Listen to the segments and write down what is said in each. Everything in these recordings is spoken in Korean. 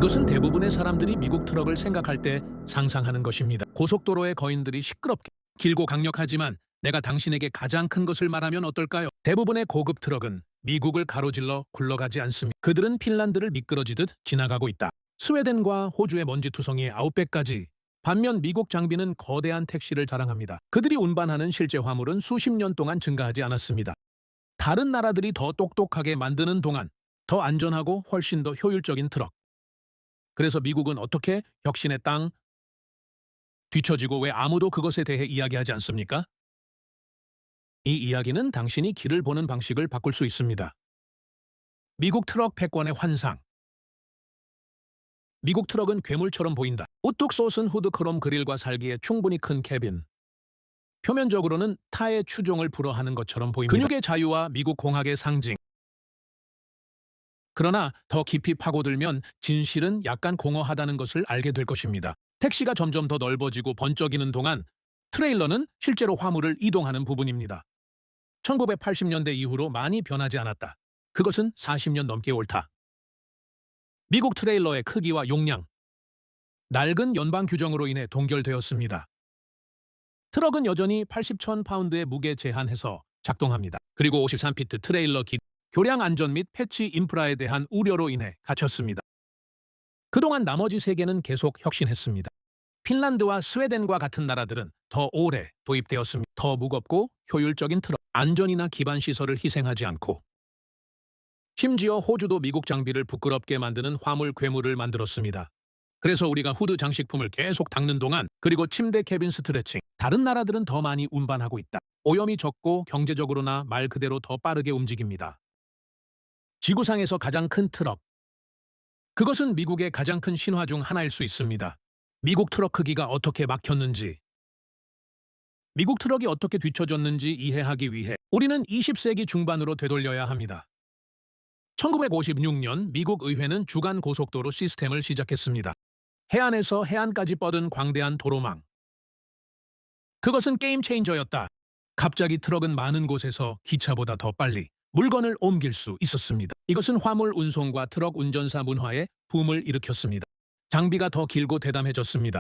이것은 대부분의 사람들이 미국 트럭을 생각할 때 상상하는 것입니다. 고속도로의 거인들이 시끄럽게 길고 강력하지만 내가 당신에게 가장 큰 것을 말하면 어떨까요? 대부분의 고급 트럭은 미국을 가로질러 굴러가지 않습니다. 그들은 핀란드를 미끄러지듯 지나가고 있다. 스웨덴과 호주의 먼지투성이의 아웃백까지. 반면 미국 장비는 거대한 택시를 자랑합니다. 그들이 운반하는 실제 화물은 수십 년 동안 증가하지 않았습니다. 다른 나라들이 더 똑똑하게 만드는 동안 더 안전하고 훨씬 더 효율적인 트럭. 그래서 미국은 어떻게 혁신의 땅 뒤처지고 왜 아무도 그것에 대해 이야기하지 않습니까? 이 이야기는 당신이 길을 보는 방식을 바꿀 수 있습니다. 미국 트럭 패권의 환상. 미국 트럭은 괴물처럼 보인다. 우뚝 솟은 후드 크롬 그릴과 살기에 충분히 큰 캐빈. 표면적으로는 타의 추종을 불허하는 것처럼 보입니다. 근육의 자유와 미국 공학의 상징. 그러나 더 깊이 파고들면 진실은 약간 공허하다는 것을 알게 될 것입니다. 택시가 점점 더 넓어지고 번쩍이는 동안 트레일러는 실제로 화물을 이동하는 부분입니다. 1980년대 이후로 많이 변하지 않았다. 그것은 40년 넘게 옳다. 미국 트레일러의 크기와 용량. 낡은 연방 규정으로 인해 동결되었습니다. 트럭은 여전히 80,000파운드의 무게 제한해서 작동합니다. 그리고 53피트 트레일러 길. 교량 안전 및 패치 인프라에 대한 우려로 인해 갇혔습니다. 그동안 나머지 세계는 계속 혁신했습니다. 핀란드와 스웨덴과 같은 나라들은 더 오래 도입되었습니다. 더 무겁고 효율적인 트럭, 안전이나 기반 시설을 희생하지 않고. 심지어 호주도 미국 장비를 부끄럽게 만드는 화물 괴물을 만들었습니다. 그래서 우리가 후드 장식품을 계속 닦는 동안 그리고 침대 캐빈 스트레칭, 다른 나라들은 더 많이 운반하고 있다. 오염이 적고 경제적으로나 말 그대로 더 빠르게 움직입니다. 지구상에서 가장 큰 트럭. 그것은 미국의 가장 큰 신화 중 하나일 수 있습니다. 미국 트럭 크기가 어떻게 막혔는지, 미국 트럭이 어떻게 뒤처졌는지 이해하기 위해 우리는 20세기 중반으로 되돌려야 합니다. 1956년 미국 의회는 주간 고속도로 시스템을 시작했습니다. 해안에서 해안까지 뻗은 광대한 도로망. 그것은 게임 체인저였다. 갑자기 트럭은 많은 곳에서 기차보다 더 빨리 물건을 옮길 수 있었습니다. 이것은 화물 운송과 트럭 운전사 문화에 붐을 일으켰습니다. 장비가 더 길고 대담해졌습니다.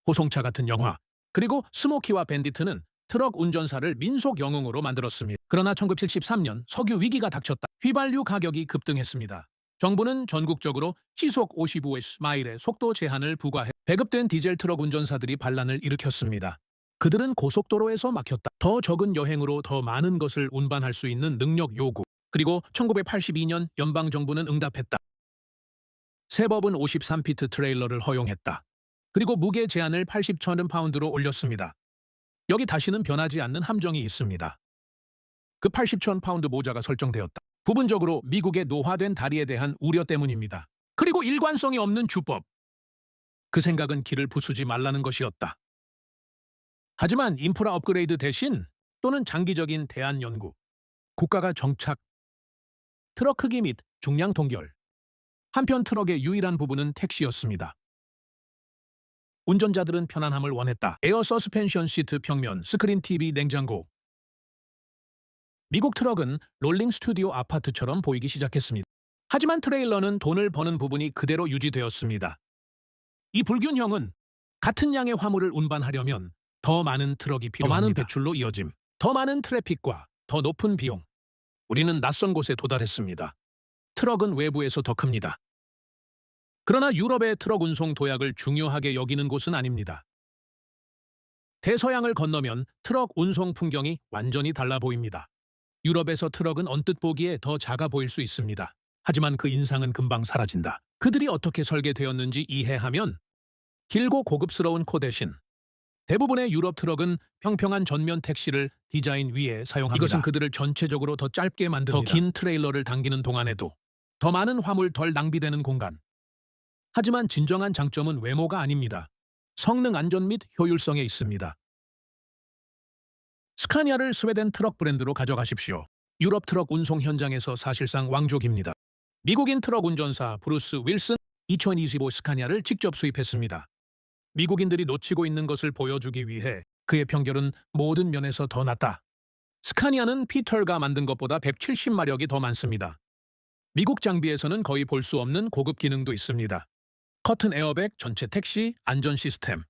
호송차 같은 영화, 그리고 스모키와 밴디트는 트럭 운전사를 민속 영웅으로 만들었습니다. 그러나 1973년 석유 위기가 닥쳤다. 휘발유 가격이 급등했습니다. 정부는 전국적으로 시속 55마일의 속도 제한을 부과해 배급된 디젤 트럭 운전사들이 반란을 일으켰습니다. 그들은 고속도로에서 막혔다. 더 적은 여행으로 더 많은 것을 운반할 수 있는 능력 요구. 그리고 1982년 연방정부는 응답했다. 새 법은 53피트 트레일러를 허용했다. 그리고 무게 제한을 80,000파운드로 올렸습니다. 여기 다시는 변하지 않는 함정이 있습니다. 그 80,000파운드 모자가 설정되었다. 부분적으로 미국의 노화된 다리에 대한 우려 때문입니다. 그리고 일관성이 없는 주법. 그 생각은 길을 부수지 말라는 것이었다. 하지만 인프라 업그레이드 대신 또는 장기적인 대안 연구, 국가가 정착, 트럭 크기 및 중량 동결. 한편 트럭의 유일한 부분은 택시였습니다. 운전자들은 편안함을 원했다. 에어 서스펜션 시트 평면, 스크린 TV, 냉장고. 미국 트럭은 롤링 스튜디오 아파트처럼 보이기 시작했습니다. 하지만 트레일러는 돈을 버는 부분이 그대로 유지되었습니다. 이 불균형은 같은 양의 화물을 운반하려면 더 많은 트럭이 필요합니다. 더 많은 배출로 이어짐, 더 많은 트래픽과 더 높은 비용. 우리는 낯선 곳에 도달했습니다. 트럭은 외부에서 더 큽니다. 그러나 유럽의 트럭 운송 도약을 중요하게 여기는 곳은 아닙니다. 대서양을 건너면 트럭 운송 풍경이 완전히 달라 보입니다. 유럽에서 트럭은 언뜻 보기에 더 작아 보일 수 있습니다. 하지만 그 인상은 금방 사라진다. 그들이 어떻게 설계되었는지 이해하면 길고 고급스러운 코 대신 대부분의 유럽 트럭은 평평한 전면 택시를 디자인 위에 사용합니다. 이것은 그들을 전체적으로 더 짧게 만듭니다. 더 긴 트레일러를 당기는 동안에도 더 많은 화물 덜 낭비되는 공간. 하지만 진정한 장점은 외모가 아닙니다. 성능 안전 및 효율성에 있습니다. 스카니아를 스웨덴 트럭 브랜드로 가져가십시오. 유럽 트럭 운송 현장에서 사실상 왕족입니다. 미국인 트럭 운전사 브루스 윌슨 2025 스카니아를 직접 수입했습니다. 미국인들이 놓치고 있는 것을 보여주기 위해 그의 평결은 모든 면에서 더 낫다. 스카니아는 피털가 만든 것보다 170마력이 더 많습니다. 미국 장비에서는 거의 볼 수 없는 고급 기능도 있습니다. 커튼 에어백, 전체 택시, 안전 시스템,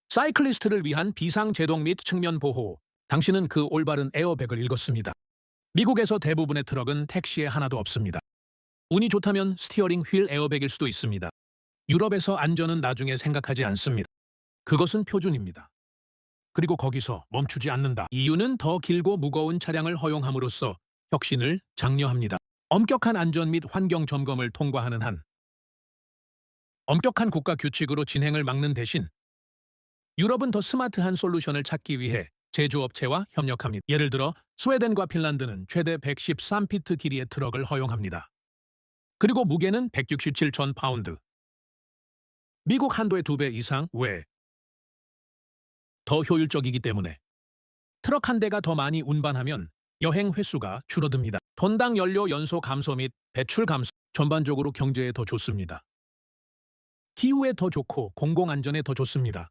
사이클리스트를 위한 비상 제동 및 측면 보호. 당신은 그 올바른 에어백을 읽었습니다. 미국에서 대부분의 트럭은 택시에 하나도 없습니다. 운이 좋다면 스티어링 휠 에어백일 수도 있습니다. 유럽에서 안전은 나중에 생각하지 않습니다. 그것은 표준입니다. 그리고 거기서 멈추지 않는다. 이유는 더 길고 무거운 차량을 허용함으로써 혁신을 장려합니다. 엄격한 안전 및 환경 점검을 통과하는 한 엄격한 국가 규칙으로 진행을 막는 대신 유럽은 더 스마트한 솔루션을 찾기 위해 제조업체와 협력합니다. 예를 들어 스웨덴과 핀란드는 최대 113피트 길이의 트럭을 허용합니다. 그리고 무게는 167천 파운드. 미국 한도의 2배 이상 왜? 더 효율적이기 때문에. 트럭 한 대가 더 많이 운반하면 여행 횟수가 줄어듭니다. 톤당 연료 연소 감소 및 배출 감소, 전반적으로 경제에 더 좋습니다. 기후에 더 좋고 공공안전에 더 좋습니다.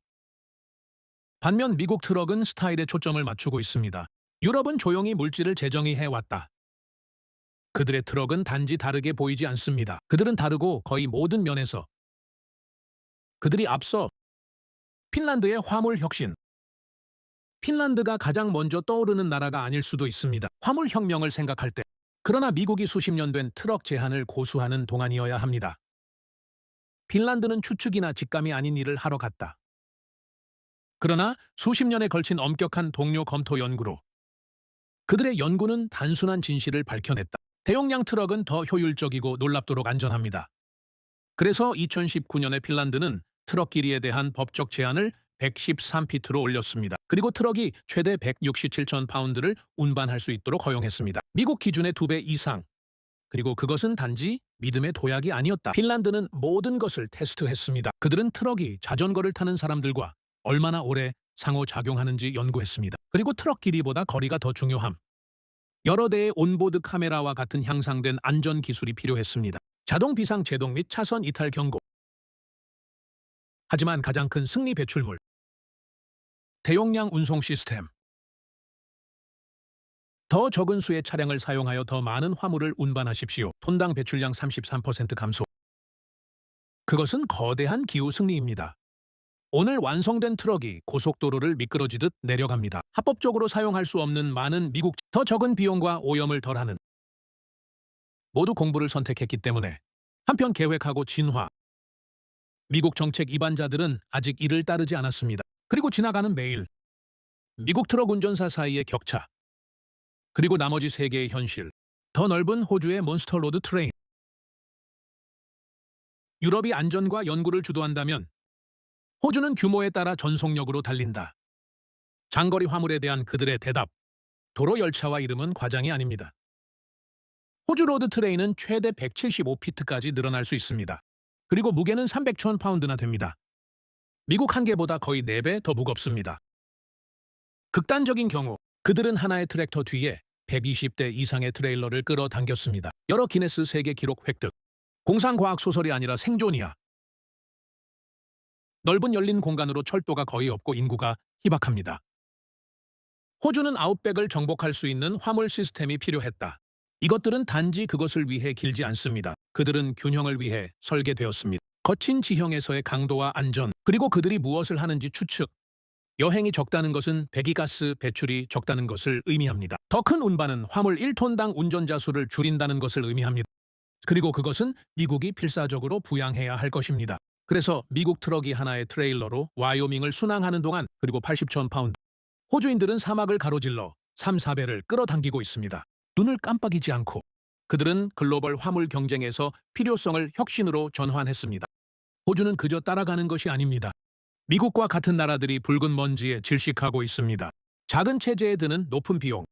반면 미국 트럭은 스타일에 초점을 맞추고 있습니다. 유럽은 조용히 물질을 재정의해 왔다. 그들의 트럭은 단지 다르게 보이지 않습니다. 그들은 다르고 거의 모든 면에서 그들이 앞서. 핀란드의 화물 혁신. 핀란드가 가장 먼저 떠오르는 나라가 아닐 수도 있습니다. 화물 혁명을 생각할 때. 그러나 미국이 수십 년 된 트럭 제한을 고수하는 동안이어야 합니다. 핀란드는 추측이나 직감이 아닌 일을 하러 갔다. 그러나 수십 년에 걸친 엄격한 동료 검토 연구로 그들의 연구는 단순한 진실을 밝혀냈다. 대용량 트럭은 더 효율적이고 놀랍도록 안전합니다. 그래서 2019년에 핀란드는 트럭 길이에 대한 법적 제한을 113피트로 올렸습니다. 그리고 트럭이 최대 167천 파운드를 운반할 수 있도록 허용했습니다. 미국 기준의 2배 이상. 그리고 그것은 단지 믿음의 도약이 아니었다. 핀란드는 모든 것을 테스트했습니다. 그들은 트럭이 자전거를 타는 사람들과 얼마나 오래 상호작용하는지 연구했습니다. 그리고 트럭 길이보다 거리가 더 중요함. 여러 대의 온보드 카메라와 같은 향상된 안전 기술이 필요했습니다. 자동 비상 제동 및 차선 이탈 경고. 하지만 가장 큰 승리 배출물. 대용량 운송 시스템. 더 적은 수의 차량을 사용하여 더 많은 화물을 운반하십시오. 톤당 배출량 33% 감소. 그것은 거대한 기후 승리입니다. 오늘 완성된 트럭이 고속도로를 미끄러지듯 내려갑니다. 합법적으로 사용할 수 없는 많은 미국 더 적은 비용과 오염을 덜하는 모두 공부를 선택했기 때문에 한편 계획하고 진화. 미국 정책 이반자들은 아직 이를 따르지 않았습니다. 그리고 지나가는 매일 미국 트럭 운전사 사이의 격차. 그리고 나머지 세계의 현실. 더 넓은 호주의 몬스터 로드 트레인. 유럽이 안전과 연구를 주도한다면 호주는 규모에 따라 전속력으로 달린다. 장거리 화물에 대한 그들의 대답. 도로 열차와 이름은 과장이 아닙니다. 호주 로드 트레인은 최대 175피트까지 늘어날 수 있습니다. 그리고 무게는 300천 파운드나 됩니다. 미국 한 개보다 거의 4배 더 무겁습니다. 극단적인 경우 그들은 하나의 트랙터 뒤에 120대 이상의 트레일러를 끌어당겼습니다. 여러 기네스 세계 기록 획득. 공상과학 소설이 아니라 생존이야. 넓은 열린 공간으로 철도가 거의 없고 인구가 희박합니다. 호주는 아웃백을 정복할 수 있는 화물 시스템이 필요했다. 이것들은 단지 그것을 위해 길지 않습니다. 그들은 균형을 위해 설계되었습니다. 거친 지형에서의 강도와 안전, 그리고 그들이 무엇을 하는지 추측. 여행이 적다는 것은 배기가스 배출이 적다는 것을 의미합니다. 더 큰 운반은 화물 1톤당 운전자 수를 줄인다는 것을 의미합니다. 그리고 그것은 미국이 필사적으로 부양해야 할 것입니다. 그래서 미국 트럭이 하나의 트레일러로 와이오밍을 순항하는 동안 그리고 80천 파운드. 호주인들은 사막을 가로질러 3, 4배를 끌어당기고 있습니다. 눈을 깜빡이지 않고 그들은 글로벌 화물 경쟁에서 필요성을 혁신으로 전환했습니다. 호주는 그저 따라가는 것이 아닙니다. 미국과 같은 나라들이 붉은 먼지에 질식하고 있습니다. 작은 체제에 드는 높은 비용.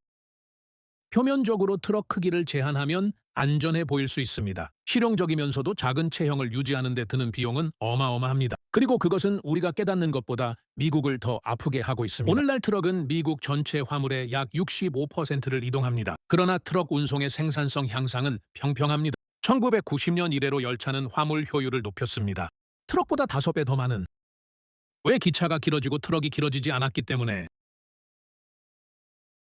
표면적으로 트럭 크기를 제한하면 안전해 보일 수 있습니다. 실용적이면서도 작은 체형을 유지하는 데 드는 비용은 어마어마합니다. 그리고 그것은 우리가 깨닫는 것보다 미국을 더 아프게 하고 있습니다. 오늘날 트럭은 미국 전체 화물의 약 65%를 이동합니다. 그러나 트럭 운송의 생산성 향상은 평평합니다. 1990년 이래로 열차는 화물 효율을 높였습니다. 트럭보다 5배 더 많은. 왜 기차가 길어지고 트럭이 길어지지 않았기 때문에.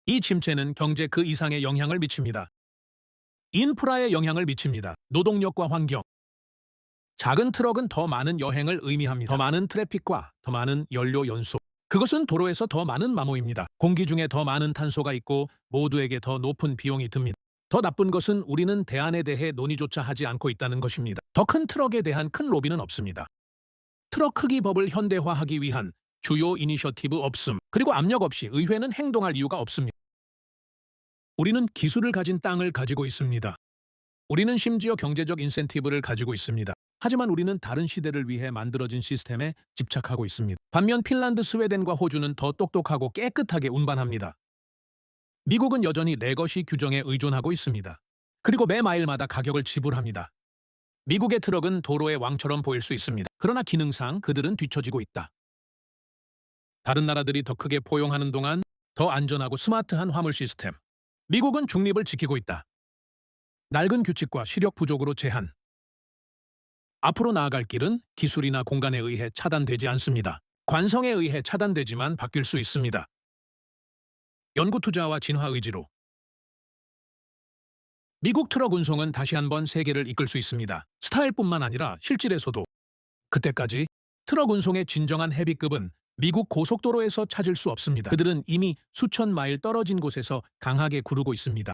이 침체는 경제 그 이상의 영향을 미칩니다. 인프라에 영향을 미칩니다. 노동력과 환경. 작은 트럭은 더 많은 여행을 의미합니다. 더 많은 트래픽과 더 많은 연료 연소. 그것은 도로에서 더 많은 마모입니다. 공기 중에 더 많은 탄소가 있고 모두에게 더 높은 비용이 듭니다. 더 나쁜 것은 우리는 대안에 대해 논의조차 하지 않고 있다는 것입니다. 더 큰 트럭에 대한 큰 로비는 없습니다. 트럭 크기 법을 현대화하기 위한 주요 이니셔티브 없음. 그리고 압력 없이 의회는 행동할 이유가 없습니다. 우리는 기술을 가진 땅을 가지고 있습니다. 우리는 심지어 경제적 인센티브를 가지고 있습니다. 하지만 우리는 다른 시대를 위해 만들어진 시스템에 집착하고 있습니다. 반면 핀란드, 스웨덴과 호주는 더 똑똑하고 깨끗하게 운반합니다. 미국은 여전히 레거시 규정에 의존하고 있습니다. 그리고 매 마일마다 가격을 지불합니다. 미국의 트럭은 도로의 왕처럼 보일 수 있습니다. 그러나 기능상 그들은 뒤처지고 있다. 다른 나라들이 더 크게 포용하는 동안 더 안전하고 스마트한 화물 시스템. 미국은 중립을 지키고 있다. 낡은 규칙과 시력 부족으로 제한. 앞으로 나아갈 길은 기술이나 공간에 의해 차단되지 않습니다. 관성에 의해 차단되지만 바뀔 수 있습니다. 연구 투자와 진화 의지로. 미국 트럭 운송은 다시 한번 세계를 이끌 수 있습니다. 스타일뿐만 아니라 실질에서도. 그때까지 트럭 운송의 진정한 헤비급은 미국 고속도로에서 찾을 수 없습니다. 그들은 이미 수천 마일 떨어진 곳에서 강하게 구르고 있습니다.